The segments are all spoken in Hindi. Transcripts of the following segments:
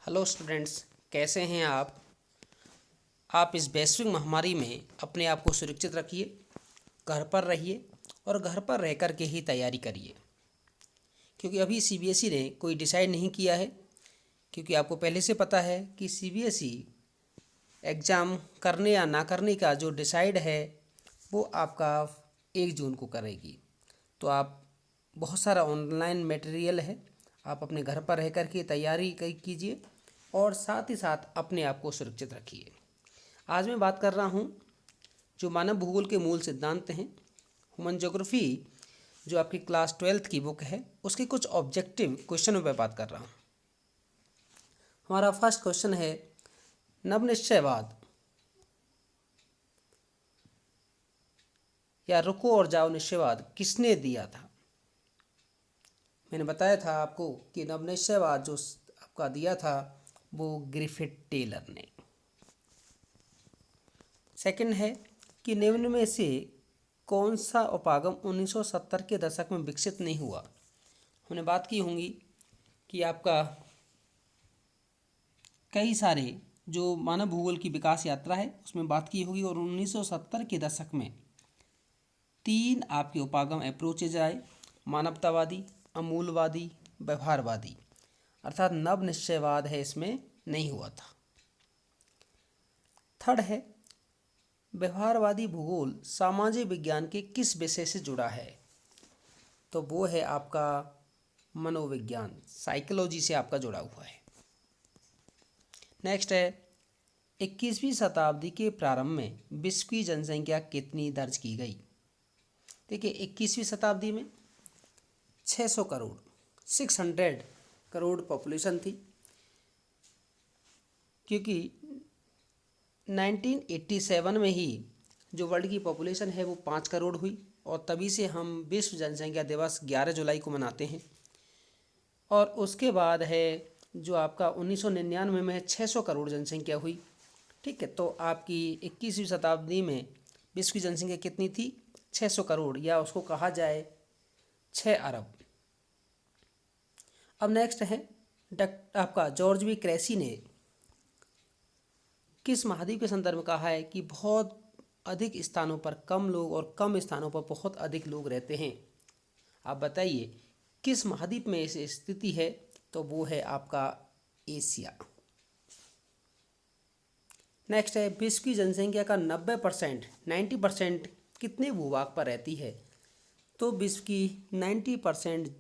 हेलो स्टूडेंट्स, कैसे हैं आप इस वैश्विक महामारी में अपने आप को सुरक्षित रखिए, घर पर रहिए और घर पर रह कर के ही तैयारी करिए। क्योंकि अभी सीबीएसई ने कोई डिसाइड नहीं किया है। क्योंकि आपको पहले से पता है कि सीबीएसई एग्ज़ाम करने या ना करने का जो डिसाइड है वो आपका 1 जून को करेगी। तो आप बहुत सारा ऑनलाइन मटेरियल है, आप अपने घर पर रह कर के तैयारी कीजिए और साथ ही साथ अपने आप को सुरक्षित रखिए। आज मैं बात कर रहा हूँ जो मानव भूगोल के मूल सिद्धांत हैं, ह्यूमन ज्योग्राफी, जो आपकी क्लास 12th की बुक है, उसके कुछ ऑब्जेक्टिव क्वेश्चनों पर बात कर रहा हूँ। हमारा फर्स्ट क्वेश्चन है, नवनिश्चयवाद या रुको और जाओ निश्चयवाद किसने दिया था? मैंने बताया था आपको कि नवनिश्चयवाद जो आपका दिया था वो ग्रिफिथ टेलर ने। सेकंड है कि निम्न में से कौन सा उपागम 1970 के दशक में विकसित नहीं हुआ? हमने बात की होंगी कि आपका कई सारे जो मानव भूगोल की विकास यात्रा है उसमें बात की होगी, और 1970 के दशक में 3 आपके उपागम अप्रोचेज आए, मानवतावादी, अमूलवादी, व्यवहारवादी, अर्थात नव निश्चयवाद है इसमें नहीं हुआ था। थर्ड है, व्यवहारवादी भूगोल सामाजिक विज्ञान के किस विषय से जुड़ा है? तो वो है आपका मनोविज्ञान, साइकोलॉजी से आपका जुड़ा हुआ है। नेक्स्ट है, 21वीं शताब्दी के प्रारंभ में विश्व की जनसंख्या कितनी दर्ज की गई? देखिए, 21वीं शताब्दी में 600 करोड़ 600 करोड़ पॉपुलेशन थी। क्योंकि 1987 में ही जो वर्ल्ड की पॉपुलेशन है वो 5 करोड़ हुई, और तभी से हम विश्व जनसंख्या दिवस 11 जुलाई को मनाते हैं। और उसके बाद है जो आपका 1999 में 600 करोड़ जनसंख्या हुई। ठीक है, तो आपकी 21वीं शताब्दी में विश्व की जनसंख्या कितनी थी? 600 करोड़, या उसको कहा जाए 6 अरब। अब नेक्स्ट है, आपका जॉर्ज वी क्रेसी ने किस महाद्वीप के संदर्भ में कहा है कि बहुत अधिक स्थानों पर कम लोग और कम स्थानों पर बहुत अधिक लोग रहते हैं? आप बताइए किस महाद्वीप में ऐसी स्थिति है? तो वो है आपका एशिया। नेक्स्ट है, विश्व की जनसंख्या का 90% 90% कितने भूभाग पर रहती है? तो विश्व की 90%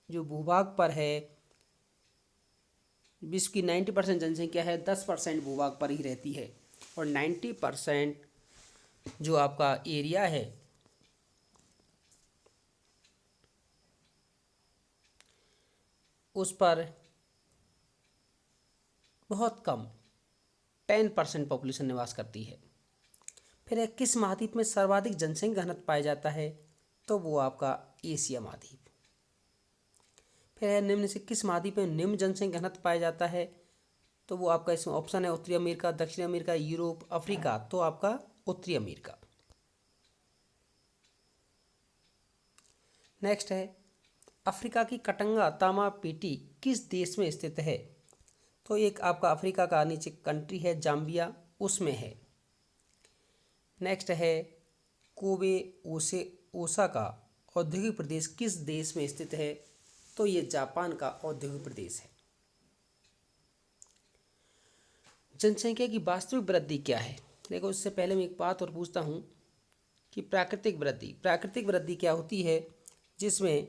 जो भूभाग पर है, विश्व की 90% जनसंख्या है 10% भूभाग पर ही रहती है, और 90% जो आपका एरिया है उस पर बहुत कम 10% पॉपुलेशन निवास करती है। फिर किस महाद्वीप में सर्वाधिक जनसंख्या घनत्व पाया जाता है? तो वो आपका एशिया महाद्वीप। फिर है, निम्न से किस महाद्वीप में निम्न जनसंख्या घनत्व पाया जाता है? तो वो आपका इसमें ऑप्शन है उत्तरी अमेरिका, दक्षिण अमेरिका, यूरोप, अफ्रीका। तो आपका उत्तरी अमेरिका। नेक्स्ट है, अफ्रीका की कटंगा तामा पेटी किस देश में स्थित है? तो एक आपका अफ्रीका का नीचे कंट्री है जाम्बिया, उसमें है। नेक्स्ट है, कोबे ओसाका औद्योगिक प्रदेश किस देश में स्थित है? तो ये जापान का औद्योगिक प्रदेश है। जनसंख्या की वास्तविक वृद्धि क्या है? देखो, इससे पहले मैं एक बात और पूछता हूँ कि प्राकृतिक वृद्धि क्या होती है, जिसमें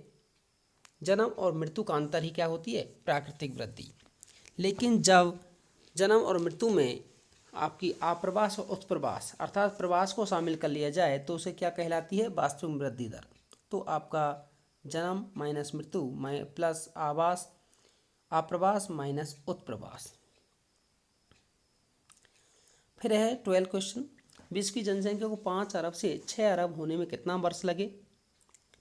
जन्म और मृत्यु का अंतर ही क्या होती है? प्राकृतिक वृद्धि। लेकिन जब जन्म और मृत्यु में आपकी आप्रवास और उत्प्रवास अर्थात प्रवास को शामिल कर लिया जाए तो उसे क्या कहलाती है? वास्तविक वृद्धि दर। तो आपका जन्म माइनस मृत्यु प्लस आवास आप्रवास माइनस उत्प्रवास। फिर है 12 क्वेश्चन, विश्व की जनसंख्या को 5 अरब से 6 अरब होने में कितना वर्ष लगे?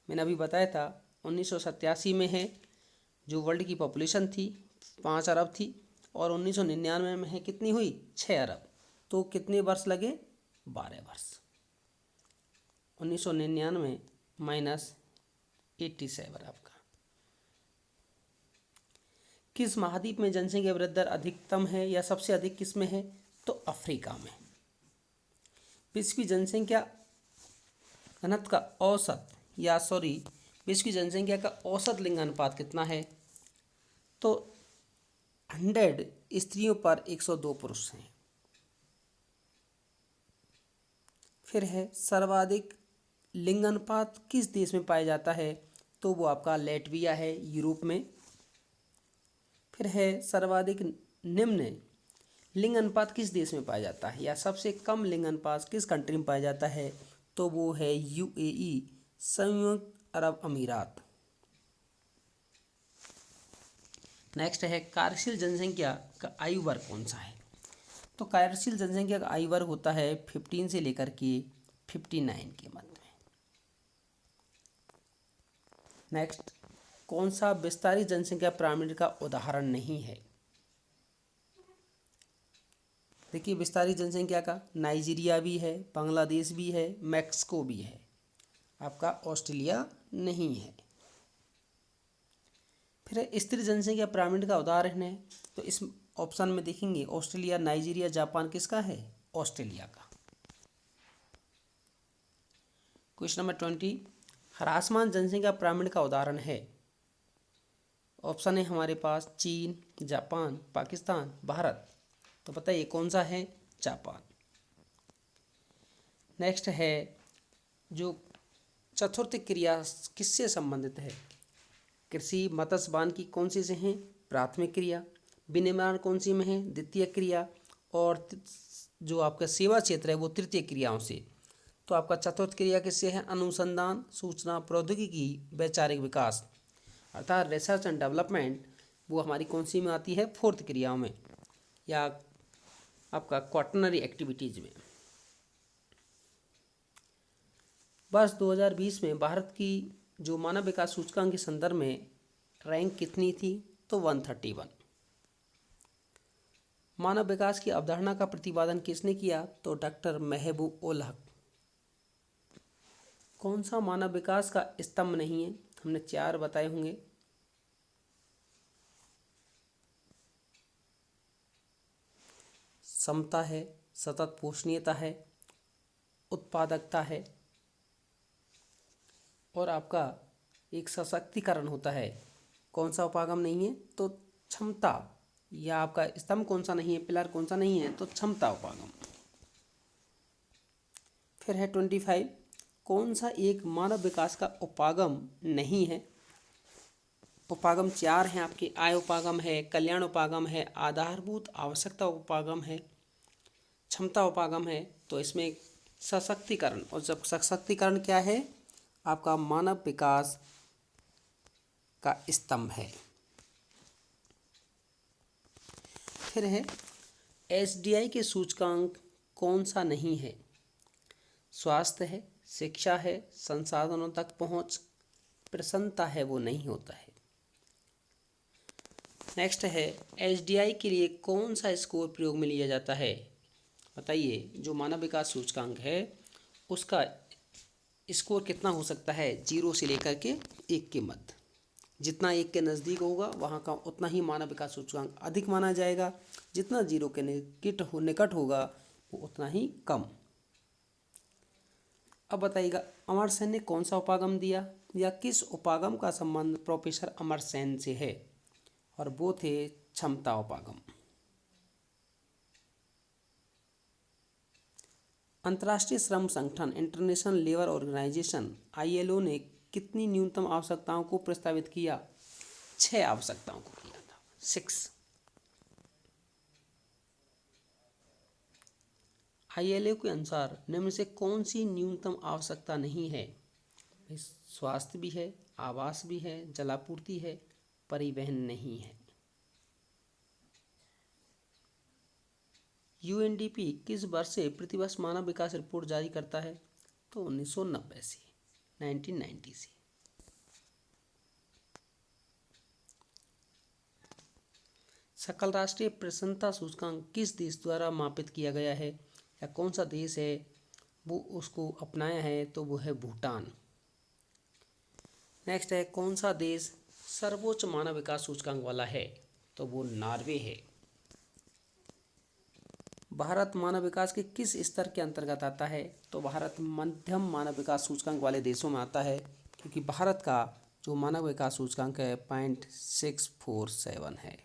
मैंने अभी बताया था 1987 में है जो वर्ल्ड की पॉपुलेशन थी 5 अरब थी, और 1999 में है कितनी हुई? 6 अरब। तो कितने वर्ष लगे? 12 वर्ष। 1999 माइनस 87 आपका। किस महाद्वीप में जनसंख्या वृद्धि दर अधिकतम है या सबसे अधिक किस में है? तो अफ्रीका में। विश्व की जनसंख्या घनत्व का औसत विश्व की जनसंख्या का औसत लिंग अनुपात कितना है? तो 100 स्त्रियों पर 102 पुरुष हैं। फिर है सर्वाधिक लिंग अनुपात किस देश में पाया जाता है? तो वो आपका लैटविया है, यूरोप में। फिर है सर्वाधिक निम्न लिंग अनुपात किस देश में पाया जाता है या सबसे कम लिंग अनुपात किस कंट्री में पाया जाता है? तो वो है यूएई, संयुक्त अरब अमीरात। नेक्स्ट है कार्यशील जनसंख्या का आयु वर्ग कौन सा है? तो कार्यशील जनसंख्या का आयु वर्ग होता है 15 से लेकर के 59 के मध्य में। नेक्स्ट, कौन सा विस्तारित जनसंख्या पिरामिड का उदाहरण नहीं है? देखिए, विस्तारित जनसंख्या का नाइजीरिया भी है, बांग्लादेश भी है, मैक्सिको भी है, आपका ऑस्ट्रेलिया नहीं है। फिर स्थिर जनसंख्या पिरामिड का उदाहरण है, तो इस ऑप्शन में देखेंगे ऑस्ट्रेलिया, नाइजीरिया, जापान किसका है? ऑस्ट्रेलिया का। क्वेश्चन नंबर 20, ह्रासमान जनसंख्या पिरामिड का उदाहरण है। ऑप्शन है हमारे पास चीन, जापान, पाकिस्तान, भारत। तो बताइए कौन सा है? जापान। नेक्स्ट है जो चतुर्थ क्रिया किससे संबंधित है? कृषि, मत्स्य, वानिकी कौन सी से हैं? प्राथमिक क्रिया। विनिर्माण कौन सी में है? द्वितीय क्रिया। और जो आपका सेवा क्षेत्र है वो तृतीय क्रियाओं से। तो आपका चतुर्थ क्रिया किससे है? अनुसंधान, सूचना प्रौद्योगिकी, वैचारिक विकास, अर्थात रिसर्च एंड डेवलपमेंट, वो हमारी कौन सी में आती है? फोर्थ क्रियाओं में या आपका क्वाटरनरी एक्टिविटीज में। वर्ष 2020 में भारत की जो मानव विकास सूचकांक के संदर्भ में रैंक कितनी थी? तो 131। मानव विकास की अवधारणा का प्रतिपादन किसने किया? तो डॉक्टर महबूब उल हक। कौन सा मानव विकास का स्तंभ नहीं है? हमने 4 बताए होंगे। समता है, सतत पोषणीयता है, उत्पादकता है, और आपका एक सशक्तिकरण होता है। कौन सा उपागम नहीं है? तो क्षमता, या आपका स्तंभ कौन सा नहीं है, पिलर कौन सा नहीं है? तो क्षमता उपागम। फिर है 25, कौन सा एक मानव विकास का उपागम नहीं है? उपागम 4 हैं आपके। आय उपागम है, कल्याण उपागम है, आधारभूत आवश्यकता उपागम है, क्षमता उपागम है। तो इसमें सशक्तिकरण, और जब सशक्तिकरण क्या है? आपका मानव विकास का स्तंभ है। फिर है एसडीआई के सूचकांक कौन सा नहीं है? स्वास्थ्य है, शिक्षा है, संसाधनों तक पहुंच, प्रसन्नता है, वो नहीं होता है। नेक्स्ट है एसडीआई के लिए कौन सा स्कोर प्रयोग में लिया जाता है? बताइए, जो मानव विकास सूचकांक है उसका स्कोर कितना हो सकता है? 0 से लेकर के 1 के मध्य। जितना 1 के नज़दीक होगा वहाँ का उतना ही मानव विकास सूचकांक अधिक माना जाएगा, जितना 0 के निकट होगा वो उतना ही कम। अब बताइएगा, अमर सेन ने कौन सा उपागम दिया, या किस उपागम का संबंध प्रोफेसर अमर सेन से है? और वो थे क्षमता उपागम। अंतर्राष्ट्रीय श्रम संगठन इंटरनेशनल लेबर ऑर्गेनाइजेशन आईएलओ ने कितनी न्यूनतम आवश्यकताओं को प्रस्तावित किया? 6 आवश्यकताओं को किया था, 6। आईएलओ के अनुसार निम्न से कौन सी न्यूनतम आवश्यकता नहीं है? स्वास्थ्य भी है, आवास भी है, जलापूर्ति है, परिवहन नहीं है। यूएनडीपी किस वर्ष से प्रतिवर्ष मानव विकास रिपोर्ट जारी करता है? तो 1990 से, 1990 से। सकल राष्ट्रीय प्रसन्नता सूचकांक किस देश द्वारा मापित किया गया है, या कौन सा देश है वो उसको अपनाया है? तो वो है भूटान। नेक्स्ट है कौन सा देश सर्वोच्च मानव विकास सूचकांक वाला है? तो वो नॉर्वे है। भारत मानव विकास के किस स्तर के अंतर्गत आता है? तो भारत मध्यम मानव विकास सूचकांक वाले देशों में आता है, क्योंकि भारत का जो मानव विकास सूचकांक है 0.647 है।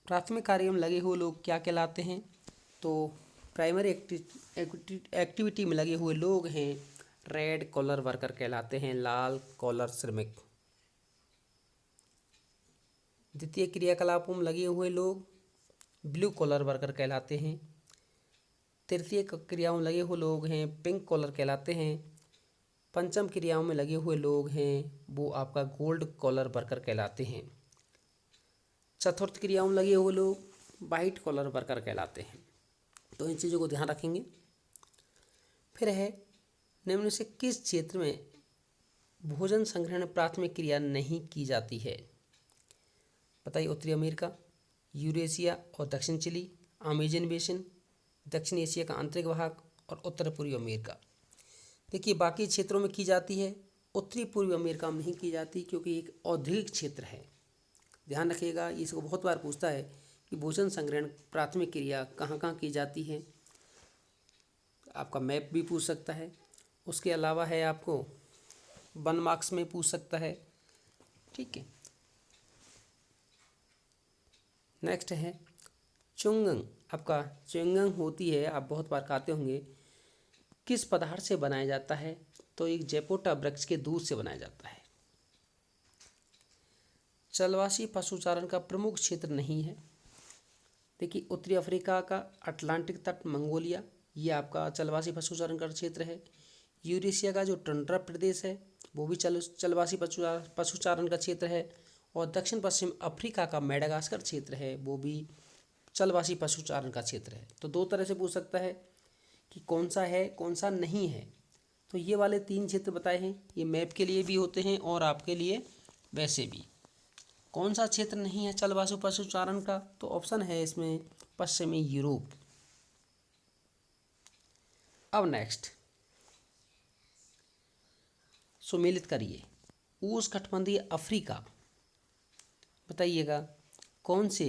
प्राथमिक कार्यों में लगे हुए लोग क्या कहलाते हैं? तो प्राइमरी एक्टिविटी में लगे हुए लोग हैं रेड कॉलर वर्कर कहलाते हैं, लाल कॉलर श्रमिक। द्वितीय क्रियाकलापों में लगे हुए लोग ब्लू कॉलर वर्कर कहलाते हैं। तृतीय क्रियाओं में लगे हुए लोग हैं पिंक कॉलर कहलाते हैं। पंचम क्रियाओं में लगे हुए लोग हैं वो आपका गोल्ड कॉलर वर्कर कहलाते हैं। चतुर्थ क्रियाओं में लगे हुए लोग वाइट कॉलर वर्कर कहलाते हैं। तो इन चीज़ों को ध्यान रखेंगे। फिर है निम्न में से किस क्षेत्र में भोजन संग्रहण प्राथमिक क्रिया नहीं की जाती है? बताइए। उत्तरी अमेरिका, यूरेशिया और दक्षिण चिली, अमेजन बेसिन, दक्षिण एशिया का आंतरिक भाग और उत्तर पूर्वी अमेरिका। देखिए बाकी क्षेत्रों में की जाती है, उत्तरी पूर्वी अमेरिका में नहीं की जाती, क्योंकि एक औद्योगिक क्षेत्र है। ध्यान रखिएगा, इसको बहुत बार पूछता है कि भोजन संग्रहण प्राथमिक क्रिया कहाँ कहाँ की जाती है। आपका मैप भी पूछ सकता है। उसके अलावा है आपको 1 मार्क्स में पूछ सकता है। ठीक है। नेक्स्ट है च्युइंगम। आपका च्युइंगम होती है, आप बहुत बार खाते होंगे, किस पदार्थ से बनाया जाता है? तो एक जैपोटा वृक्ष के दूध से बनाया जाता है। चलवासी पशुचारण का प्रमुख क्षेत्र नहीं है। देखिए उत्तरी अफ्रीका का अटलांटिक तट, मंगोलिया, ये आपका चलवासी पशुचारण का क्षेत्र है। यूरेशिया का जो टंड्रा प्रदेश है वो भी चलवासी पशुचारण का क्षेत्र है। और दक्षिण पश्चिम अफ्रीका का मेडागास्कर क्षेत्र है वो भी चलवासी पशुचारण का क्षेत्र है। तो दो तरह से पूछ सकता है कि कौन सा है कौन सा नहीं है। तो ये वाले 3 क्षेत्र बताए हैं, ये मैप के लिए भी होते हैं और आपके लिए वैसे भी। कौन सा क्षेत्र नहीं है चलवासी पशुचारण का? तो ऑप्शन है इसमें पश्चिमी यूरोप। अब नेक्स्ट सुमेलित करिए। उष्णकटिबंधीय अफ्रीका, बताइएगा कौन से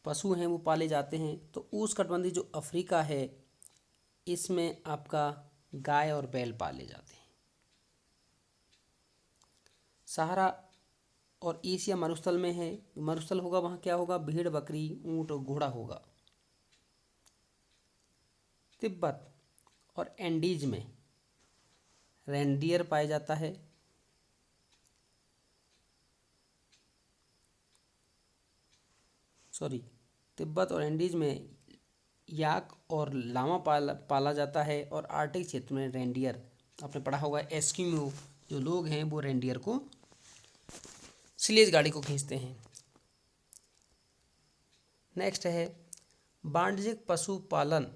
पशु हैं वो पाले जाते हैं? तो उष्णकटिबंधीय जो अफ्रीका है इसमें आपका गाय और बैल पाले जाते हैं। सहारा और एशिया मरुस्थल में है, मरुस्थल होगा वहाँ क्या होगा? भेड़, बकरी, ऊंट और घोड़ा होगा। तिब्बत और एंडीज में रेंडियर पाया जाता है। तिब्बत और एंडीज में याक और लामा पाला जाता है। और आर्कटिक क्षेत्र में रेंडियर, आपने पढ़ा होगा एस्किमो जो लोग हैं वो रेंडियर को स्लेज गाड़ी को खींचते हैं। नेक्स्ट है वाणिज्यिक पशुपालन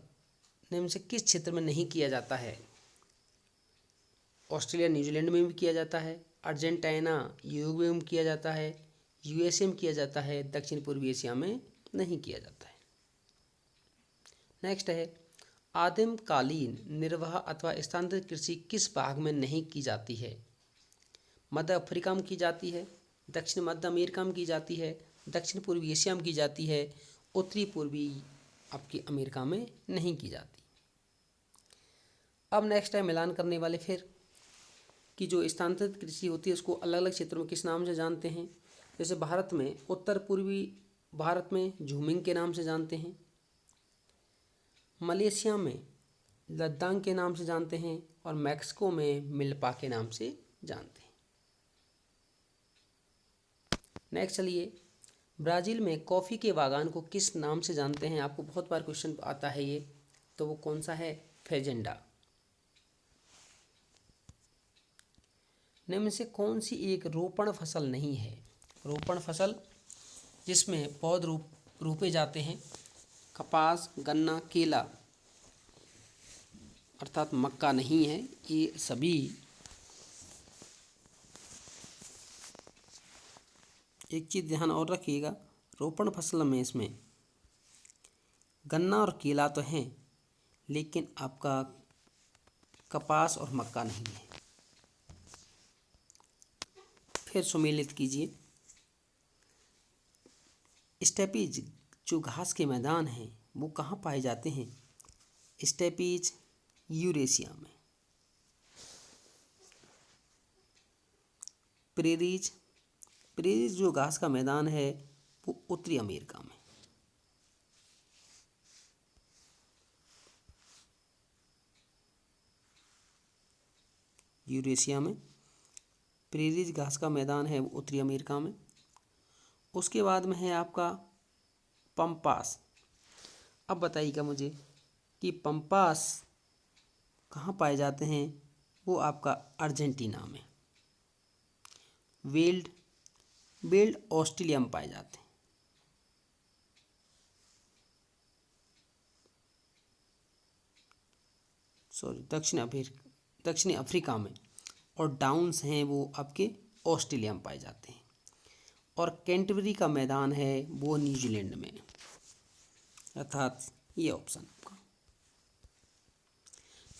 निम्न से किस क्षेत्र में नहीं किया जाता है? ऑस्ट्रेलिया न्यूजीलैंड में भी किया जाता है, अर्जेंटीना यूरुग्वे में किया जाता है, यूएसए में किया जाता है, दक्षिण पूर्वी एशिया में नहीं किया जाता है। नेक्स्ट है आदिमकालीन निर्वाह अथवा स्थानांतरित कृषि किस भाग में नहीं की जाती है? मध्य अफ्रीका में की जाती है, दक्षिण मध्य अमेरिका में की जाती है, दक्षिण पूर्वी एशिया में की जाती है, उत्तरी पूर्वी आपकी अमेरिका में नहीं की जाती। अब नेक्स्ट है मिलान करने वाले फिर कि जो स्थानांतरित कृषि होती है उसको अलग अलग क्षेत्रों में किस नाम से जानते हैं। जैसे भारत में उत्तर पूर्वी भारत में झूमिंग के नाम से जानते हैं, मलेशिया में लद्दाख के नाम से जानते हैं और मैक्सिको में मिल्पा के नाम से जानते हैं। नेक्स्ट चलिए ब्राज़ील में कॉफ़ी के बागान को किस नाम से जानते हैं? आपको बहुत बार क्वेश्चन आता है ये, तो वो कौन सा है? फेजेंडा। निम्न से कौन सी एक रोपण फसल नहीं है? रोपण फसल जिसमें पौध रोपे जाते हैं, कपास, गन्ना, केला, अर्थात मक्का नहीं है। ये सभी एक चीज़ ध्यान और रखिएगा, रोपण फसल में इसमें गन्ना और केला तो हैं लेकिन आपका कपास और मक्का नहीं है। फिर सुमेलित कीजिए। स्टेपीज जो घास के मैदान हैं वो कहाँ पाए जाते हैं? स्टेपीज यूरेशिया में। प्रेरीज प्रेरीज जो घास का मैदान है वो उत्तरी अमेरिका में। यूरेशिया में प्रेरीज घास का मैदान है वो उत्तरी अमेरिका में। उसके बाद में है आपका पंपास। अब बताइएगा मुझे कि पंपास कहाँ पाए जाते हैं? वो आपका अर्जेंटीना में। वेल्ड ऑस्ट्रेलिया में पाए जाते हैं। दक्षिणी अफ्रीका में। और डाउन्स हैं वो आपके ऑस्ट्रेलिया में पाए जाते हैं। और कैंटरबरी का मैदान है वो न्यूजीलैंड में, अर्थात ये ऑप्शन आपका।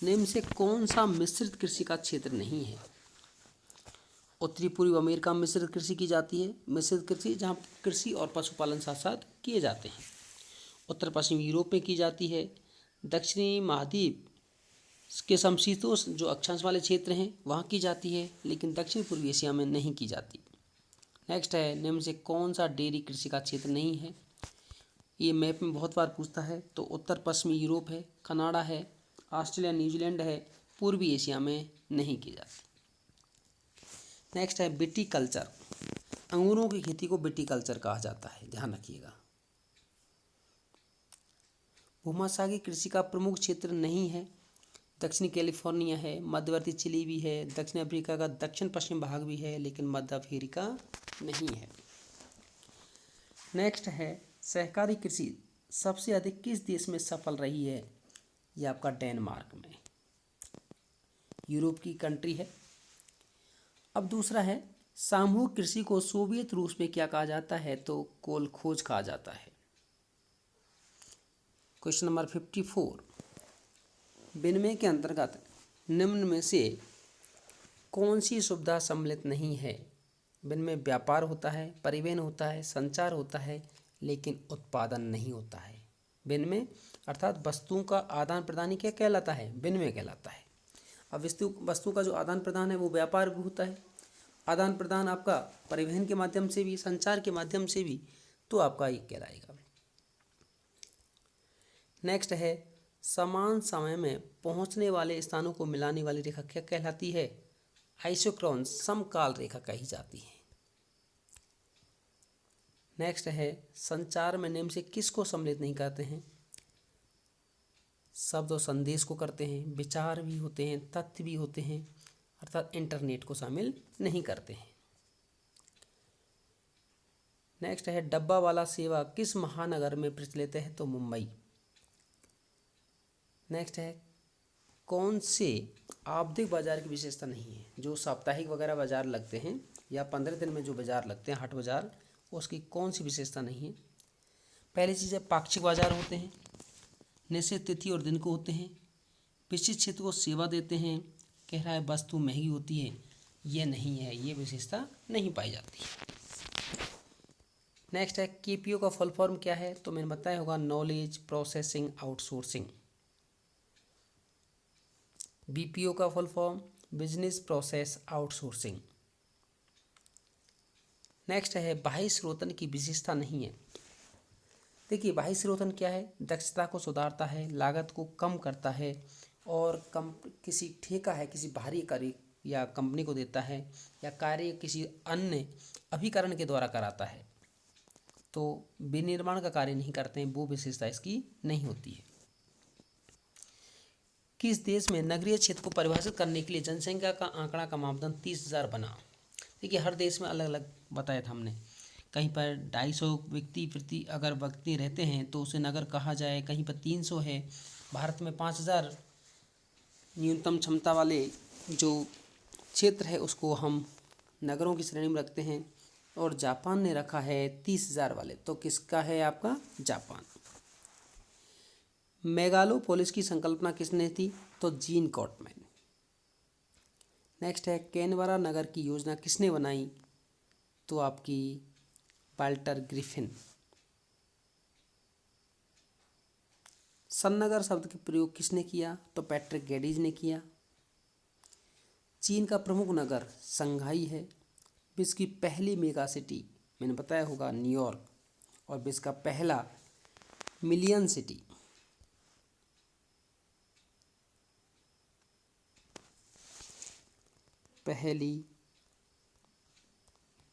निम्न से कौन सा मिश्रित कृषि का क्षेत्र नहीं है? उत्तरी पूर्वी अमेरिका में मिश्रित कृषि की जाती है। मिश्रित कृषि जहाँ कृषि और पशुपालन साथ साथ किए जाते हैं। उत्तर पश्चिम यूरोप में की जाती है। दक्षिणी महाद्वीप के समशीतोष्ण जो अक्षांश वाले क्षेत्र हैं वहाँ की जाती है, लेकिन दक्षिण पूर्वी एशिया में नहीं की जाती। नेक्स्ट है, निम्न से कौन सा डेयरी कृषि का क्षेत्र नहीं है? ये मैप में बहुत बार पूछता है। तो उत्तर पश्चिमी यूरोप है, कनाडा है, ऑस्ट्रेलिया न्यूजीलैंड है, पूर्वी एशिया में नहीं की जाती। नेक्स्ट है विटीकल्चर। अंगूरों की खेती को विटीकल्चर कहा जाता है, ध्यान रखिएगा। भूमध्यसागरीय कृषि का प्रमुख क्षेत्र नहीं है। दक्षिणी कैलिफोर्निया है, मध्यवर्ती चिली भी है, दक्षिण अफ्रीका का दक्षिण पश्चिम भाग भी है, लेकिन मध्य अफ्रीका नहीं है। नेक्स्ट है सहकारी कृषि सबसे अधिक किस देश में सफल रही है? ये आपका डेनमार्क में, यूरोप की कंट्री है। अब दूसरा है सामूहिक कृषि को सोवियत रूस में क्या कहा जाता है? तो कोलखोज कहा जाता है। क्वेश्चन नंबर 54, विनिमय के अंतर्गत निम्न में से कौन सी सुविधा सम्मिलित नहीं है? विनिमय व्यापार होता है, परिवहन होता है, संचार होता है, लेकिन उत्पादन नहीं होता है। विनिमय अर्थात वस्तुओं का आदान प्रदान ही क्या कहलाता है? विनिमय कहलाता है। अब वस्तु का जो आदान प्रदान है वो व्यापार भी होता है। आदान प्रदान आपका परिवहन के माध्यम से भी, संचार के माध्यम से भी, तो आपका ये कहलाएगा। नेक्स्ट है समान समय में पहुंचने वाले स्थानों को मिलाने वाली रेखा क्या कहलाती है? आइसोक्रोन समकाल रेखा कही जाती है। नेक्स्ट है संचार में निम्न से किसको सम्मिलित नहीं करते हैं? शब्द और संदेश को करते हैं, विचार भी होते हैं, तथ्य भी होते हैं, अर्थात इंटरनेट को शामिल नहीं करते हैं। नेक्स्ट है डब्बा वाला सेवा किस महानगर में प्रचलित है? तो मुंबई। नेक्स्ट है कौन से आवधिक बाजार की विशेषता नहीं है? जो साप्ताहिक वगैरह बाजार लगते हैं या 15 दिन में जो बाजार लगते हैं, हाट बाजार, उसकी कौन सी विशेषता नहीं है? पहली चीज़ है पाक्षिक बाजार होते हैं, निश्चित तिथि और दिन को होते हैं, विशिष्ट क्षेत्र को सेवा देते हैं, कह रहा है वस्तु महंगी होती है, ये नहीं है, ये विशेषता नहीं पाई जाती। नेक्स्ट है केपीओ का फुल फॉर्म क्या है? तो मैंने बताया होगा नॉलेज प्रोसेसिंग आउटसोर्सिंग। बीपीओ का full form business process outsourcing. Next है बाह्य स्रोतन की विशेषता नहीं है। देखिए बाह्य स्रोतन क्या है? दक्षता को सुधारता है, लागत को कम करता है, और किसी ठेका है किसी बाहरी कार्य या कंपनी को देता है, या कार्य किसी अन्य अभिकरण के द्वारा कराता है, तो विनिर्माण का कार्य नहीं करते हैं, वो विशेषता इसकी नहीं होती है। किस देश में नगरीय क्षेत्र को परिभाषित करने के लिए जनसंख्या का आंकड़ा का मापदंड 30,000 बना? देखिए हर देश में अलग अलग बताया था हमने। कहीं पर 250 व्यक्ति प्रति अगर व्यक्ति रहते हैं तो उसे नगर कहा जाए, कहीं पर 300 है। भारत में 5,000 न्यूनतम क्षमता वाले जो क्षेत्र है उसको हम नगरों की श्रेणी में रखते हैं, और जापान ने रखा है 30,000 वाले। तो किसका है? आपका जापान। मेगालोपोलिस की संकल्पना किसने थी? तो जीन कॉटमैन। नेक्स्ट है कैनबरा नगर की योजना किसने बनाई? तो आपकी वाल्टर ग्रिफिन। सन्नगर शब्द का प्रयोग किसने किया? तो पैट्रिक गेडीज ने किया। चीन का प्रमुख नगर शंघाई है। विश्व की पहली मेगा सिटी मैंने बताया होगा न्यूयॉर्क। और विश्व का पहला मिलियन सिटी पहली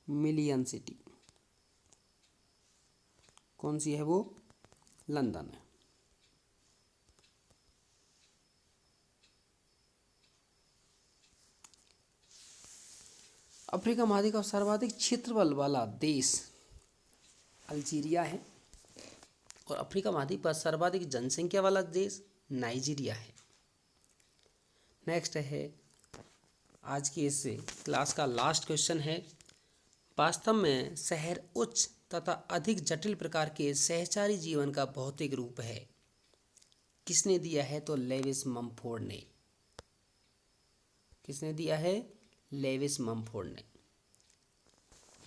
मिलियन सिटी कौन सी है? वो लंदन है। अफ्रीका महाद्वीप का सर्वाधिक क्षेत्रफल वाला देश अल्जीरिया है। और अफ्रीका महाद्वीप का सर्वाधिक जनसंख्या वाला देश नाइजीरिया है। नेक्स्ट है आज की इस क्लास का लास्ट क्वेश्चन है, वास्तव में शहर उच्च तथा अधिक जटिल प्रकार के सहचारी जीवन का भौतिक रूप है। किसने दिया है? तो लेविस मम्फोर्ड ने। किसने दिया है? लेविस मम्फोर्ड ने।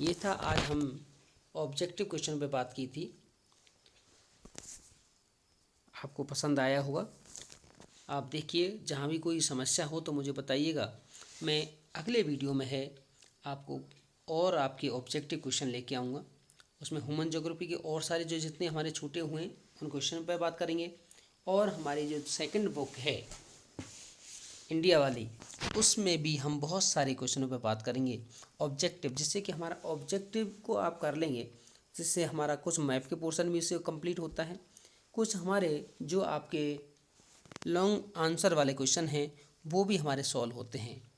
ये था आज हम ऑब्जेक्टिव क्वेश्चन पे बात की थी। आपको पसंद आया होगा। आप देखिए, जहाँ भी कोई समस्या हो तो मुझे बताइएगा। मैं अगले वीडियो में है आपको और आपके ऑब्जेक्टिव क्वेश्चन लेके आऊँगा। उसमें ह्यूमन ज्योग्राफी के और सारे जो जितने हमारे छूटे हुए हैं उन क्वेश्चन पर बात करेंगे। और हमारी जो सेकंड बुक है इंडिया वाली, उसमें भी हम बहुत सारे क्वेश्चनों पर बात करेंगे ऑब्जेक्टिव, जिससे कि हमारा ऑब्जेक्टिव को आप कर लेंगे, जिससे हमारा कुछ मैप के पोर्शन भी इससे कंप्लीट होता है। कुछ हमारे जो आपके लॉन्ग आंसर वाले क्वेश्चन हैं वो भी हमारे सॉल्व होते हैं।